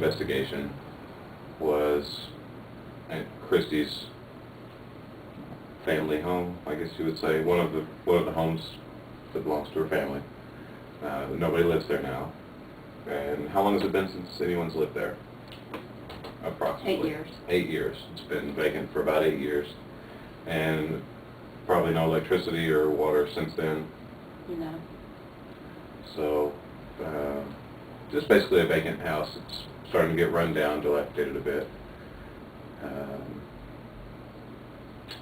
investigation was at Christie's family home, I guess you would say, one of the homes that belongs to her family. Nobody lives there now. And how long has it been since anyone's lived there? Approximately 8 years. 8 years. It's been vacant for about 8 years, and probably no electricity or water since then. No. So, just basically a vacant house. It's starting to get run down, dilapidated a bit.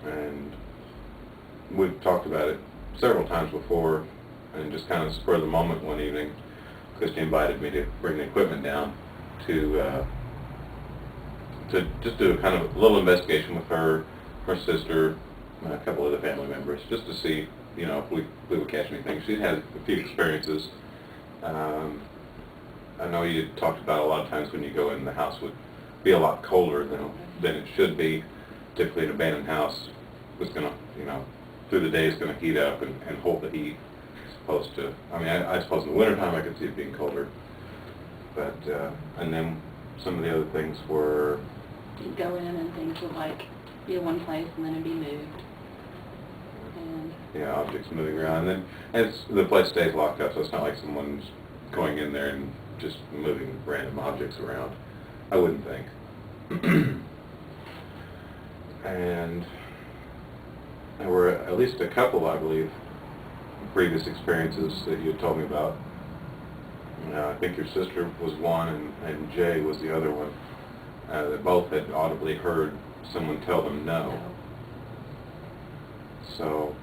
And we've talked about it several times before, and just kind of spur of the moment one evening, Christy invited me to bring the equipment down to just do a kind of a little investigation with her sister, and a couple of the family members, just to see, you know, if we would catch anything. She'd had a few experiences. I know you talked about a lot of times when you go in, the house would be a lot colder than it should be. Typically an abandoned house was going to, you know, through the day it's going to heat up and hold the heat, as opposed to, I mean, I suppose in the wintertime I could see it being colder. But, and then some of the other things were... You'd go in and things would like be in one place and then it'd be moved. And yeah, objects moving around. And then the place stays locked up, so it's not like someone's going in there and just moving random objects around. I wouldn't think. And there were at least a couple, I believe, previous experiences that you had told me about. I think your sister was one, and Jay was the other one. That both had audibly heard someone tell them no. So,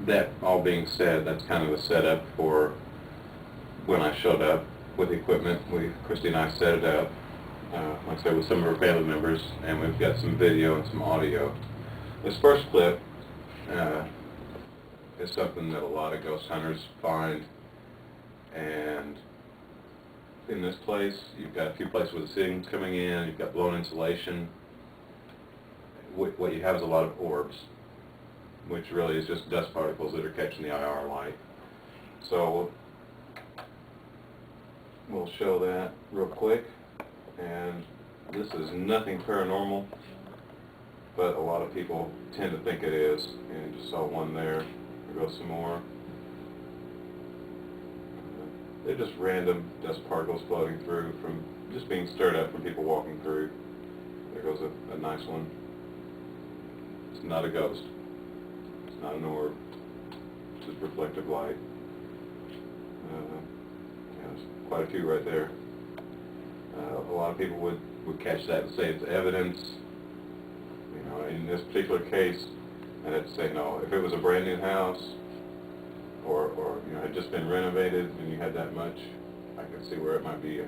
that all being said, that's kind of a setup for when I showed up with the equipment. Christy and I set it up, like I said, with some of our family members, and we've got some video and some audio. This first clip is something that a lot of ghost hunters find, and in this place, you've got a few places where the ceiling's coming in, you've got blown insulation. What you have is a lot of orbs, which really is just dust particles that are catching the IR light. So we'll show that real quick, and this is nothing paranormal, but a lot of people tend to think it is. And you just saw one there. There goes some more. They're just random dust particles floating through from just being stirred up from people walking through. There goes a nice one. It's not a ghost. It's not an orb. It's just reflective light. There's quite a few right there. A lot of people would catch that and say it's evidence. You know, in this particular case, and I'd say no. If it was a brand new house, or you know, had just been renovated and you had that much, I could see where it might be a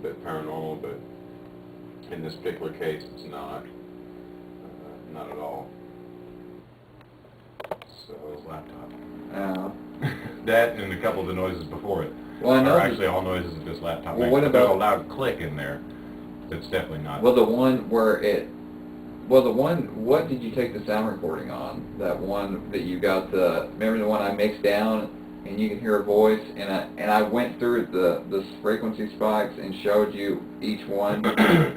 bit paranormal, but in this particular case, it's not. Not at all. So, laptop. That and a couple of the noises before it. Well, I know. Are actually all noises of this laptop. Well, what There's about a loud click in there? That's definitely not. Well, the one where it. Well, the one. What did you take the sound recording on? That one that you got the. Remember the one I mixed down, and you can hear a voice, and I went through the frequency spikes and showed you each one.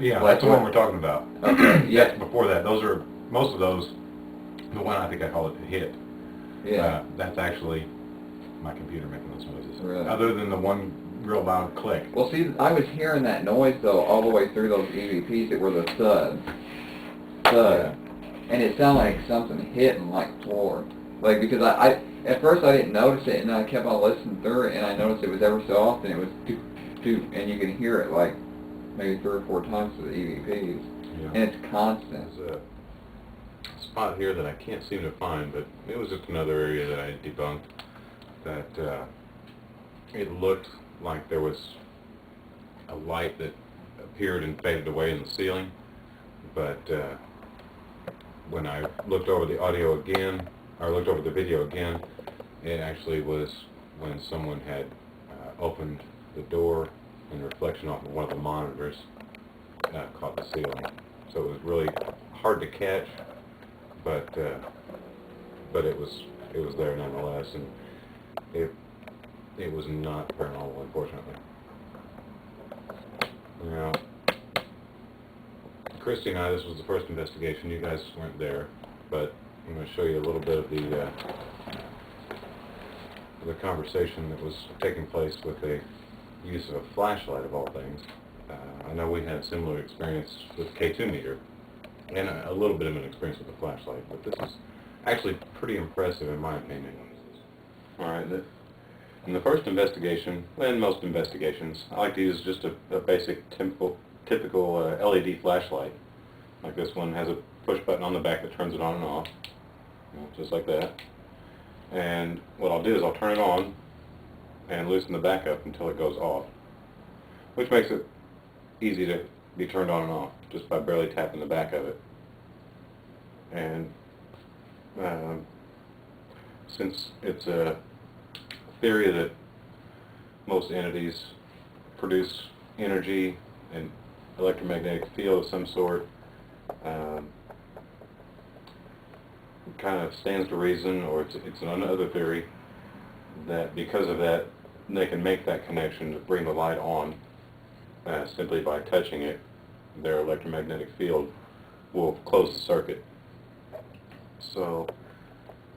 Yeah, like that's the one we're talking about. Okay. Yeah. Yes, before that, those are most of those. The one I think I call it the hit. Yeah. That's actually my computer making those noises. Really? Other than the one real loud click. Well, see, I was hearing that noise though all the way through those EVPs that were the thud, Yeah. and it sounded like something hitting like floor. Like because I at first I didn't notice it, and I kept on listening through it, and I noticed it was ever so often it was toot toot, and you can hear it like maybe 3 or 4 times through the EVPs, Yeah. and it's constant. There's a spot here that I can't seem to find, but it was just another area that I debunked, that it looked like there was a light that appeared and faded away in the ceiling, but when I looked over the audio again, or looked over the video again, it actually was when someone had opened the door and reflection off of one of the monitors caught the ceiling. So it was really hard to catch, but it was there nonetheless, and it was not paranormal, unfortunately. Now, Christy and I, this was the first investigation. You guys weren't there, but I'm going to show you a little bit of the conversation that was taking place with the use of a flashlight, of all things. I know we had a similar experience with the K2 meter, and a little bit of an experience with the flashlight, but this is actually pretty impressive in my opinion. All right, in the first investigation, and most investigations, I like to use just a basic typical LED flashlight. Like this one has a push button on the back that turns it on and off, just like that. And what I'll do is I'll turn it on and loosen the back up until it goes off, which makes it easy to be turned on and off just by barely tapping the back of it. And since it's a theory that most entities produce energy and electromagnetic field of some sort, kind of stands to reason, or it's another theory, that because of that, they can make that connection to bring the light on simply by touching it. Their electromagnetic field will close the circuit. So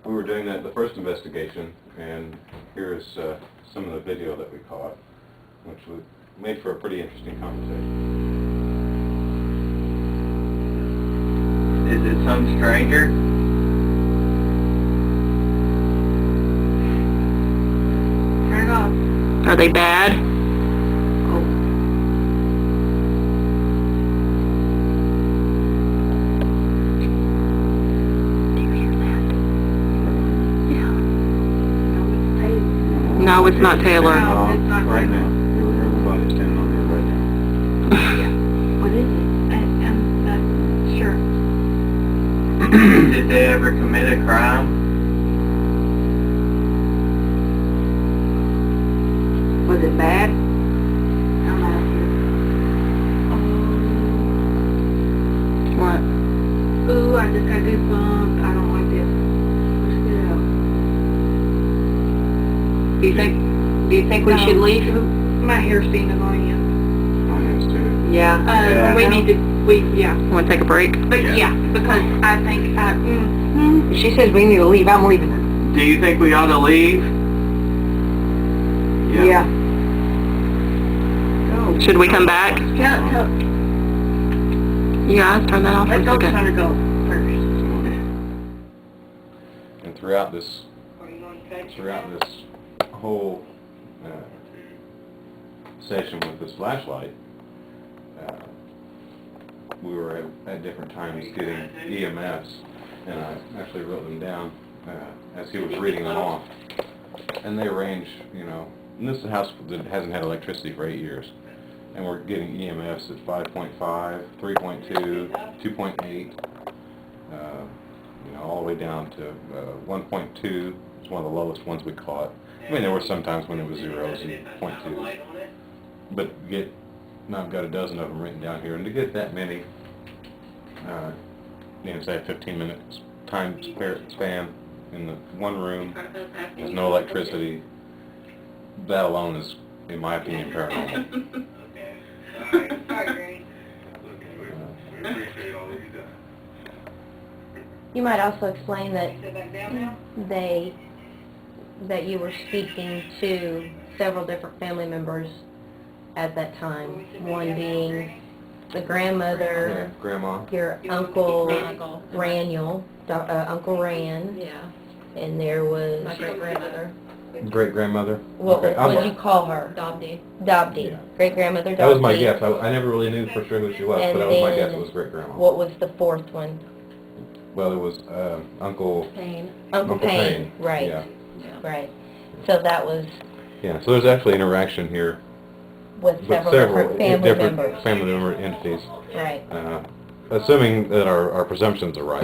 we were doing that in the first investigation, and here's some of the video that we caught, which made for a pretty interesting conversation. Is it some stranger? Turn it off. Are they bad? No, it's not Taylor. No, it's not Right Taylor. now, everybody's standing on there right now. What is it? I'm not sure. Did they ever commit a crime? Was it bad? I'm not What? sure. Ooh, I just got goosebumps. I don't like this. Let's get out. Do you think we should leave? My hair's standing on end. Mine is too. Yeah. Yeah. We need to, yeah. Want to take a break? But yeah, because I think, She says we need to leave. I'm leaving. Do you think we ought to leave? Should we come back? yeah, Yeah, turn that off for a let's go second. try to go first. And throughout this Are you going to touch whole session with this flashlight, we were at different times getting EMFs, and I actually wrote them down as he was reading them off. And they range, and this is a house that hasn't had electricity for 8 years, and we're getting EMFs at 5.5, 3.2, 2.8, all the way down to 1.2. It's one of the lowest ones we caught. I mean, there were some times when it was zeros and 0.2s. But now I've got a dozen of them written down here, and to get that many, say a 15-minute time span in the one room, there's no electricity, that alone is, in my opinion, paranormal. You might also explain that that you were speaking to several different family members at that time. One being the grandmother, Yeah, Grandma. your uncle Uncle. Raniel, Uncle Ran, Yeah, and there was my great-grandmother, Great-grandmother? what Okay, would you call her? Dobby. Dobby. Yeah. Great grandmother Dobby. that was my guess. I never really knew for sure who she was, And but that was my guess. then It was Great-Grandma. What was the fourth one? Well, it was Uncle Payne. Uncle Payne. Payne. Right. Yeah. Right. So that was Yeah, so there's actually interaction here with with several different family members. family member entities. Right. Assuming that our presumptions are right,